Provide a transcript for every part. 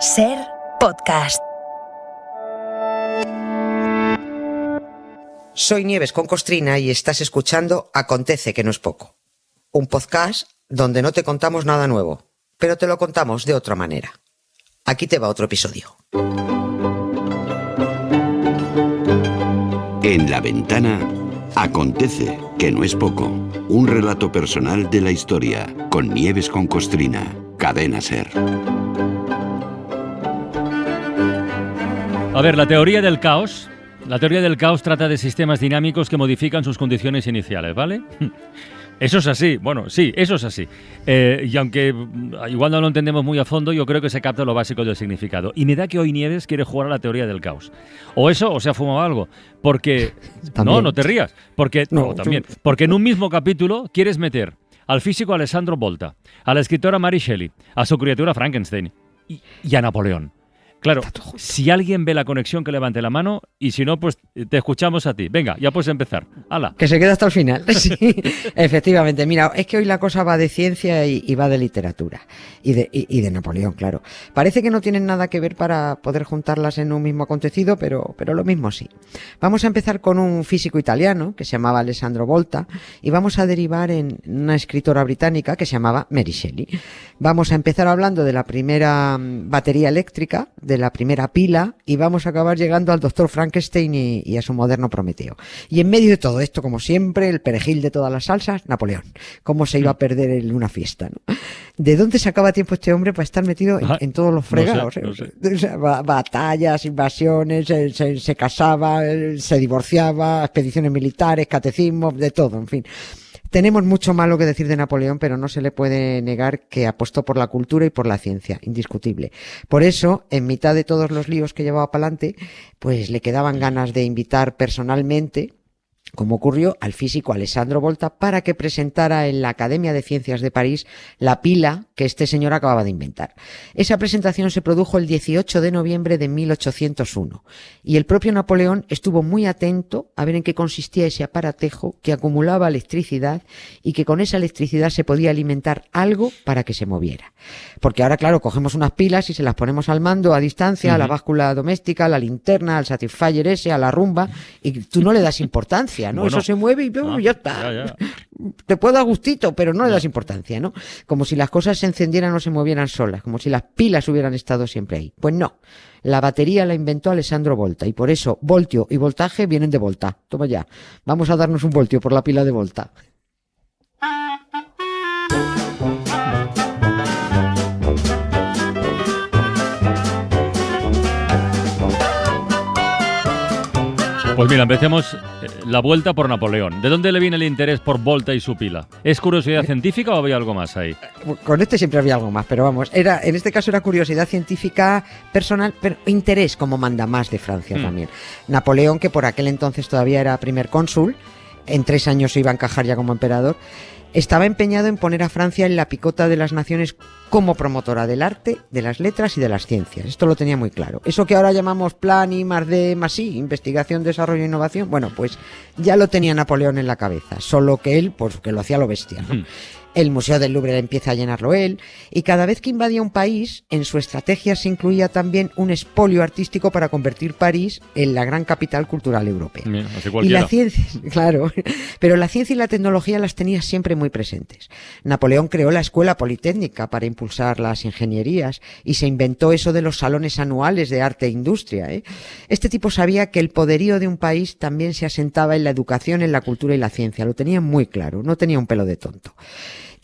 Ser podcast. Soy Nieves con Costrina y estás escuchando Acontece, que no es poco. Un podcast donde no te contamos nada nuevo, pero te lo contamos de otra manera. Aquí te va otro episodio. En la ventana, Acontece, que no es poco. Un relato personal de la historia, con Nieves con Costrina, Cadena Ser. A ver, la teoría del caos trata de sistemas dinámicos que modifican sus condiciones iniciales, ¿vale? Eso es así, bueno, sí, eso es así. Y aunque igual no lo entendemos muy a fondo, yo creo que se capta lo básico del significado. Y me da que hoy Nieves quiere jugar a la teoría del caos. O eso, o se ha fumado algo. Porque... También. No te rías. Porque, no, también. Porque en un mismo capítulo quieres meter al físico Alessandro Volta, a la escritora Mary Shelley, a su criatura Frankenstein y a Napoleón. Claro, si alguien ve la conexión, que levante la mano, y si no, pues te escuchamos a ti. Venga, ya puedes empezar. ¡Hala! Que se queda hasta el final. Sí, efectivamente. Mira, es que hoy la cosa va de ciencia y va de literatura. Y de Napoleón, claro. Parece que no tienen nada que ver para poder juntarlas en un mismo acontecido, pero lo mismo sí. Vamos a empezar con un físico italiano que se llamaba Alessandro Volta y vamos a derivar en una escritora británica que se llamaba Mary Shelley. Vamos a empezar hablando de la primera batería eléctrica, de la primera pila, y vamos a acabar llegando al doctor Frankenstein y a su moderno Prometeo. Y en medio de todo esto, como siempre, el perejil de todas las salsas, Napoleón. ¿Cómo se iba a perder en una fiesta, no? ¿De dónde sacaba tiempo este hombre para estar metido en todos los fregados? No sé. O sea, batallas, invasiones, se casaba, se divorciaba, expediciones militares, catecismo, de todo, en fin. Tenemos mucho malo que decir de Napoleón, pero no se le puede negar que apostó por la cultura y por la ciencia, indiscutible. Por eso, en mitad de todos los líos que llevaba para adelante, pues le quedaban ganas de invitar personalmente, como ocurrió, al físico Alessandro Volta para que presentara en la Academia de Ciencias de París la pila que este señor acababa de inventar. Esa presentación se produjo el 18 de noviembre de 1801 y el propio Napoleón estuvo muy atento a ver en qué consistía ese aparatejo que acumulaba electricidad y que con esa electricidad se podía alimentar algo para que se moviera. Porque ahora, claro, cogemos unas pilas y se las ponemos al mando a distancia, a la báscula doméstica, a la linterna, al Satisfyer ese, a la rumba, y tú no le das importancia, ¿no? Bueno, eso se mueve y ya está. Ya. Te puedo dar gustito, pero no le das importancia, ¿no? Como si las cosas se encendieran o se movieran solas, como si las pilas hubieran estado siempre ahí. Pues no. La batería la inventó Alessandro Volta y por eso voltio y voltaje vienen de volta. Toma ya. Vamos a darnos un voltio por la pila de Volta. Pues mira, empecemos la vuelta por Napoleón. ¿De dónde le viene el interés por Volta y su pila? ¿Es curiosidad científica o había algo más ahí? Con este siempre había algo más, pero vamos, en este caso era curiosidad científica personal, pero interés como mandamás de Francia también. Napoleón, que por aquel entonces todavía era primer cónsul, en 3 años se iba a encajar ya como emperador, estaba empeñado en poner a Francia en la picota de las naciones como promotora del arte, de las letras y de las ciencias. Esto lo tenía muy claro. Eso que ahora llamamos plan I más D más I, investigación, desarrollo e innovación, bueno, pues ya lo tenía Napoleón en la cabeza, solo que él, pues que lo hacía lo bestia, ¿no? El Museo del Louvre empieza a llenarlo él, y cada vez que invadía un país, en su estrategia se incluía también un expolio artístico para convertir París en la gran capital cultural europea. Y la ciencia, claro, pero la ciencia y la tecnología las tenía siempre muy presentes. Napoleón creó la Escuela Politécnica para impulsar las ingenierías y se inventó eso de los salones anuales de arte e industria, ¿eh? Este tipo sabía que el poderío de un país también se asentaba en la educación, en la cultura y la ciencia. Lo tenía muy claro, no tenía un pelo de tonto.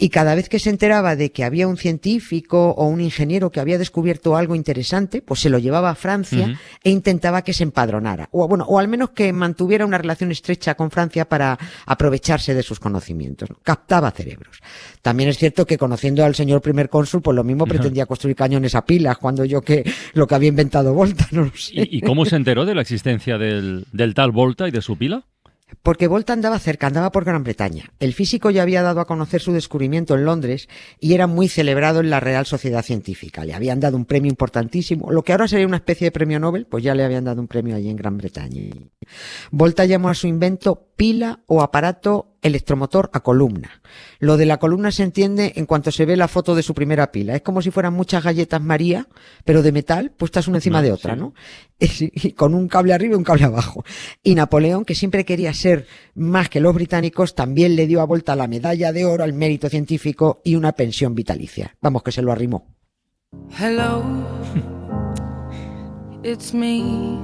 Y cada vez que se enteraba de que había un científico o un ingeniero que había descubierto algo interesante, pues se lo llevaba a Francia e intentaba que se empadronara. O al menos que mantuviera una relación estrecha con Francia para aprovecharse de sus conocimientos, ¿no? Captaba cerebros. También es cierto que conociendo al señor primer cónsul, pues lo mismo pretendía construir cañones a pilas cuando yo que lo que había inventado Volta, no lo sé. ¿Y cómo se enteró de la existencia del tal Volta y de su pila? Porque Volta andaba cerca, andaba por Gran Bretaña. El físico ya había dado a conocer su descubrimiento en Londres y era muy celebrado en la Real Sociedad Científica. Le habían dado un premio importantísimo. Lo que ahora sería una especie de premio Nobel, pues ya le habían dado un premio allí en Gran Bretaña. Volta llamó a su invento pila o aparato electromotor a columna. Lo de la columna se entiende en cuanto se ve la foto de su primera pila. Es como si fueran muchas galletas María, pero de metal, puestas una encima de otra, ¿no? Y con un cable arriba y un cable abajo. Y Napoleón, que siempre quería ser más que los británicos, también le dio a Volta la medalla de oro al mérito científico y una pensión vitalicia. Vamos, que se lo arrimó. Hello, it's me.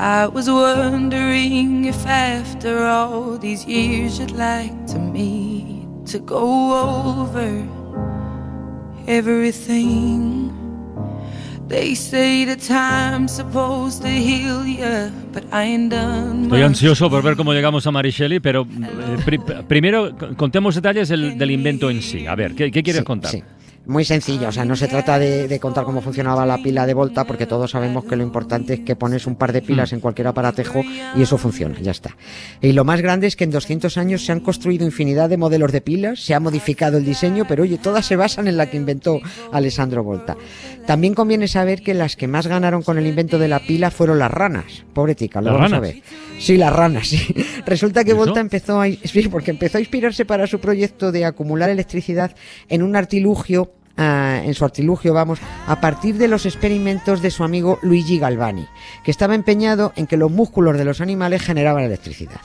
I was wondering if after all these years you'd like to meet, to go over everything. They say the time's supposed to heal you, but I ain't done. Estoy ansioso por ver cómo llegamos a Mary Shelley, pero primero contemos detalles del invento en sí. A ver, ¿qué quieres contar? Sí. Muy sencillo, o sea, no se trata de contar cómo funcionaba la pila de Volta, porque todos sabemos que lo importante es que pones un par de pilas en cualquier aparatejo y eso funciona, ya está. Y lo más grande es que en 200 años se han construido infinidad de modelos de pilas, se ha modificado el diseño, pero oye, todas se basan en la que inventó Alessandro Volta. También conviene saber que las que más ganaron con el invento de la pila fueron las ranas. Pobre tica, lo vamos a ver. Sí, las ranas, sí. Resulta que Volta empezó a inspirarse para su proyecto de acumular electricidad en un artilugio, a partir de los experimentos de su amigo Luigi Galvani, que estaba empeñado en que los músculos de los animales generaban electricidad.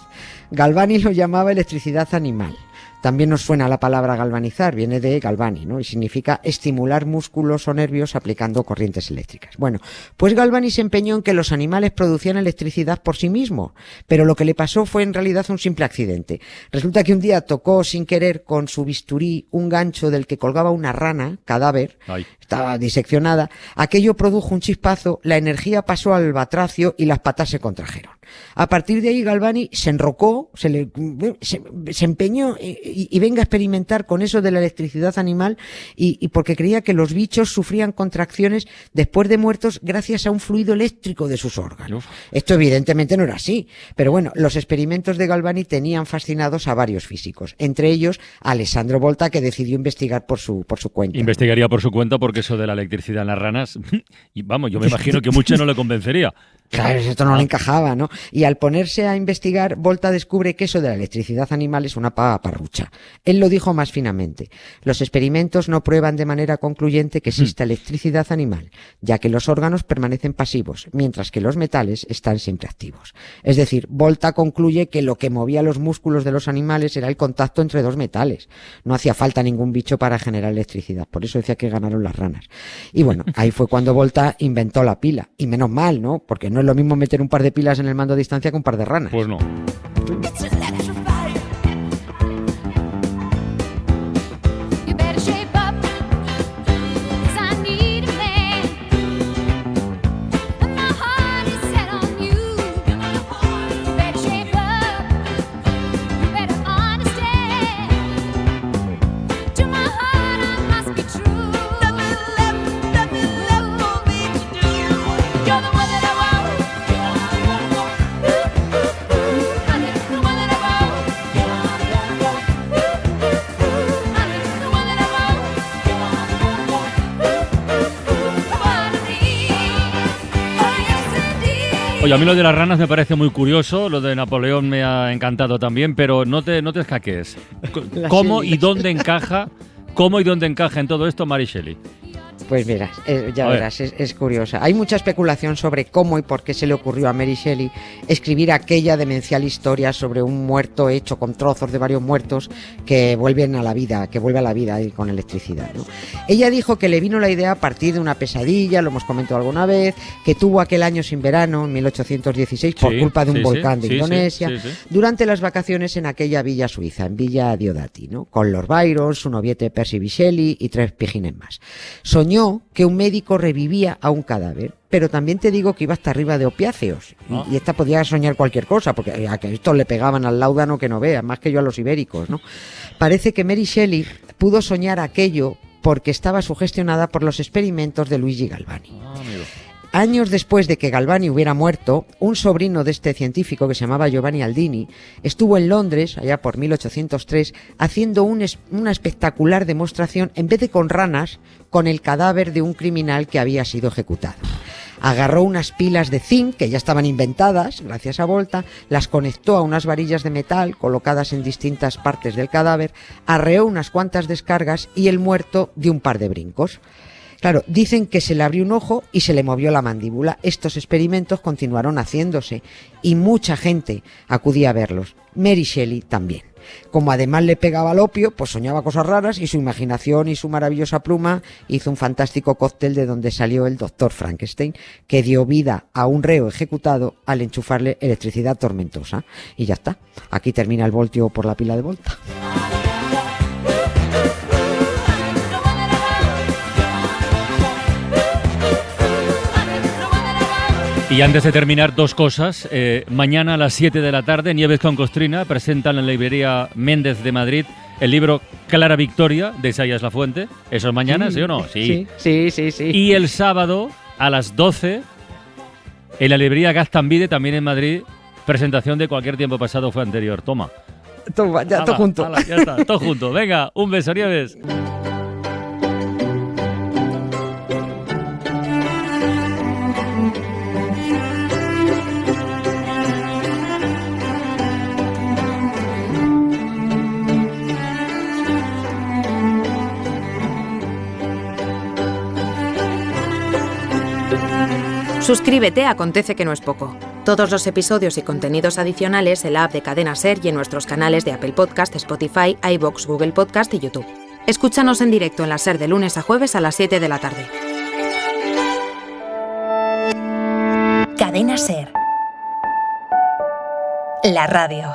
Galvani lo llamaba electricidad animal. También nos suena la palabra galvanizar, viene de Galvani, ¿no? Y significa estimular músculos o nervios aplicando corrientes eléctricas. Bueno, pues Galvani se empeñó en que los animales producían electricidad por sí mismos, pero lo que le pasó fue en realidad un simple accidente. Resulta que un día tocó sin querer con su bisturí un gancho del que colgaba una rana, cadáver, estaba diseccionada, aquello produjo un chispazo, la energía pasó al batracio y las patas se contrajeron. A partir de ahí Galvani se enrocó, se empeñó y venga a experimentar con eso de la electricidad animal y porque creía que los bichos sufrían contracciones después de muertos gracias a un fluido eléctrico de sus órganos. Esto evidentemente no era así, pero bueno, los experimentos de Galvani tenían fascinados a varios físicos, entre ellos a Alessandro Volta, que decidió investigar por su cuenta. Investigaría por su cuenta porque eso de la electricidad en las ranas, y vamos, yo me imagino que mucho no le convencería. Claro, esto no le encajaba, ¿no? Y al ponerse a investigar, Volta descubre que eso de la electricidad animal es una paparrucha. Él lo dijo más finamente. Los experimentos no prueban de manera concluyente que exista electricidad animal, ya que los órganos permanecen pasivos, mientras que los metales están siempre activos. Es decir, Volta concluye que lo que movía los músculos de los animales era el contacto entre dos metales. No hacía falta ningún bicho para generar electricidad. Por eso decía que ganaron las ranas. Y bueno, ahí fue cuando Volta inventó la pila. Y menos mal, ¿no? Porque no es lo mismo meter un par de pilas en el mando a distancia que un par de ranas. Pues no. Oye, a mí lo de las ranas me parece muy curioso, lo de Napoleón me ha encantado también, pero no te escaques. ¿Cómo y dónde encaja en todo esto Mary Shelley? Pues verás, ya verás, es curiosa. Hay mucha especulación sobre cómo y por qué se le ocurrió a Mary Shelley escribir aquella demencial historia sobre un muerto hecho con trozos de varios muertos que vuelve a la vida y con electricidad, ¿no? Ella dijo que le vino la idea a partir de una pesadilla, lo hemos comentado alguna vez, que tuvo aquel año sin verano, en 1816, por culpa de un volcán de Indonesia, durante las vacaciones en aquella villa suiza, en Villa Diodati, ¿no? Con Lord Byron, su noviete Percy Shelley y 3 pijines más. Soñó que un médico revivía a un cadáver, pero también te digo que iba hasta arriba de opiáceos y esta podía soñar cualquier cosa, porque a que estos le pegaban al láudano que no veas, más que yo a los ibéricos, ¿no? Parece que Mary Shelley pudo soñar aquello porque estaba sugestionada por los experimentos de Luigi Galvani. Años después de que Galvani hubiera muerto, un sobrino de este científico que se llamaba Giovanni Aldini estuvo en Londres, allá por 1803, haciendo una espectacular demostración, en vez de con ranas, con el cadáver de un criminal que había sido ejecutado. Agarró unas pilas de zinc que ya estaban inventadas gracias a Volta, las conectó a unas varillas de metal colocadas en distintas partes del cadáver, arreó unas cuantas descargas y el muerto dio un par de brincos. Claro, dicen que se le abrió un ojo y se le movió la mandíbula. Estos experimentos continuaron haciéndose y mucha gente acudía a verlos. Mary Shelley también. Como además le pegaba al opio, pues soñaba cosas raras y su imaginación y su maravillosa pluma hizo un fantástico cóctel de donde salió el doctor Frankenstein, que dio vida a un reo ejecutado al enchufarle electricidad tormentosa. Y ya está. Aquí termina el voltio por la pila de Volta. Y antes de terminar, dos cosas. Mañana a las 7 de la tarde, Nieves con Costrina presenta en la librería Méndez de Madrid el libro Clara Victoria de Isaías Lafuente. ¿Eso es mañana, sí o no? Sí. Y el sábado a las 12 en la librería Gaztambide, también en Madrid, presentación de Cualquier tiempo pasado fue anterior. Toma. Ya, todo junto. Ya está, todo junto. Venga, un beso, Nieves. Suscríbete a Acontece que no es poco. Todos los episodios y contenidos adicionales en la app de Cadena SER y en nuestros canales de Apple Podcast, Spotify, iVoox, Google Podcast y YouTube. Escúchanos en directo en la SER de lunes a jueves a las 7 de la tarde. Cadena SER. La radio.